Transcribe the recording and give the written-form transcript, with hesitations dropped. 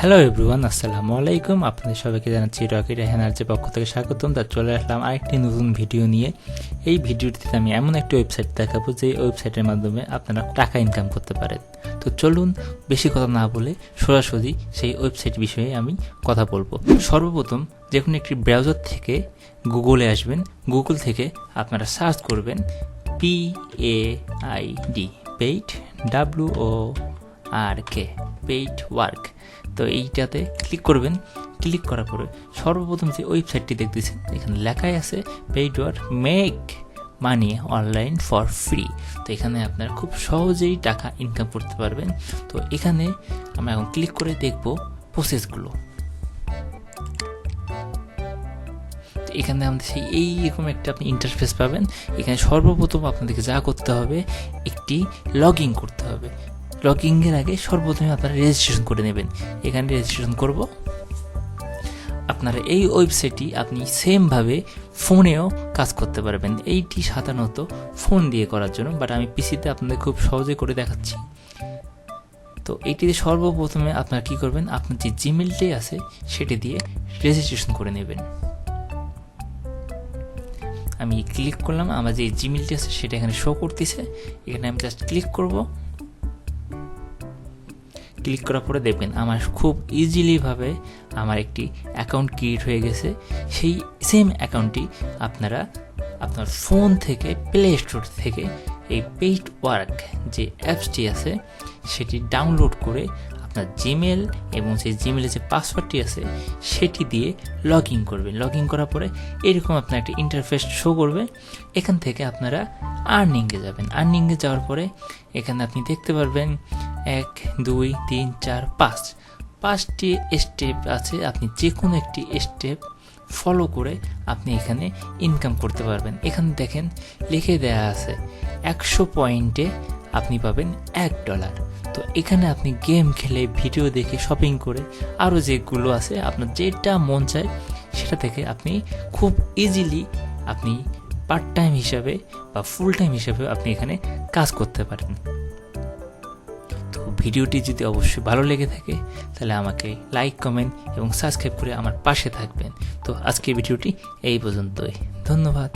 Hello everyone, আসসালামু আলাইকুম। আপনাদের সবাইকে জানাচ্ছি রকি রেহানার্জের পক্ষ থেকে স্বাগতম। তার চলে আসলাম আরেকটি নতুন ভিডিও নিয়ে। এই ভিডিওটিতে আমি এমন একটি ওয়েবসাইট দেখাবো যে ওয়েবসাইটের মাধ্যমে আপনারা টাকা ইনকাম করতে পারেন। তো চলুন বেশি কথা না বলে সরাসরি সেই ওয়েবসাইট বিষয়ে আমি কথা বলবো। সর্বপ্রথম যে কোনো একটি ব্রাউজার থেকে গুগলে আসবেন। গুগল থেকে আপনারা সার্চ করবেন PAID, paid, WORK, paid work. তো এইটাতে ক্লিক করবেন। ক্লিক করার পরে সর্বপ্রথম যে ওয়েবসাইটটি দেখতেছেন এখানে লেখাই আছে paid work make money online for free. তো এখানে আপনারা খুব সহজেই টাকা ইনকাম করতে পারবেন। তো এখানে আমরা এখন ক্লিক করে দেখব প্রসেসগুলো। তো এখানে আমাদের সেই এইরকম একটা আপনি ইন্টারফেস পাবেন। এখানে সর্বপ্রথম আপনাদেরকে যা করতে হবে, একটি লগ ইন করতে হবে। লগ ইনের আগে সর্বপ্রথমে আপনারা রেজিস্ট্রেশন করে নেবেন। এখানে রেজিস্ট্রেশন করব। আপনারা এই ওয়েবসাইটটি আপনি সেমভাবে ফোনেও কাজ করতে পারবেন। এইটি সাধারণত ফোন দিয়ে করার জন্য, বাট আমি পিসিতে আপনাদের খুব সহজে করে দেখাচ্ছি। তো এইটিতে সর্বপ্রথমে আপনারা কী করবেন, আপনার যে জিমেলটি আছে সেটি দিয়ে রেজিস্ট্রেশন করে নেবেন। আমি ক্লিক করলাম, আমার যে জিমেলটি আছে সেটা এখানে শো করতেছে। এখানে আমি জাস্ট ক্লিক করব। ক্লিক করার পরে দেখবেন আমার খুব ইজিলিভাবে আমার একটি অ্যাকাউন্ট ক্রিয়েট হয়ে গেছে। সেই সেম অ্যাকাউন্টটি আপনারা আপনার ফোন থেকে প্লে স্টোর থেকে এই পেইড ওয়ার্ক যে অ্যাপসটি আছে সেটি ডাউনলোড করে আপনার জিমেল এবং সেই জিমেলের যে পাসওয়ার্ডটি আছে সেটি দিয়ে লগ ইন করবেন। লগ ইন করার পরে এরকম আপনার একটা ইন্টারফেস শো করবে। এখান থেকে আপনারা আর্নিংয়ে যাবেন। আর্নিংয়ে যাওয়ার পরে এখানে আপনি দেখতে পারবেন 1, 2, 3, 4, 5টি স্টেপ আছে। আপনি যে কোনো একটি স্টেপ ফলো করে আপনি এখানে ইনকাম করতে পারবেন। এখানে দেখেন লিখে দেয়া আছে 100 পয়েন্টে আপনি পাবেন $1। তো এখানে আপনি গেম খেলে, ভিডিও দেখে, শপিং করে, আরও যেগুলো আছে আপনার যেটা মন চায় সেটা থেকে আপনি খুব ইজিলি আপনি পার্ট টাইম হিসাবে বা ফুল টাইম হিসাবে আপনি এখানে কাজ করতে পারেন। তো ভিডিওটি যদি অবশ্যই ভালো লেগে থাকে তাহলে আমাকে লাইক, কমেন্ট এবং সাবস্ক্রাইব করে আমার পাশে থাকবেন। তো আজকের ভিডিওটি এই পর্যন্তই। ধন্যবাদ।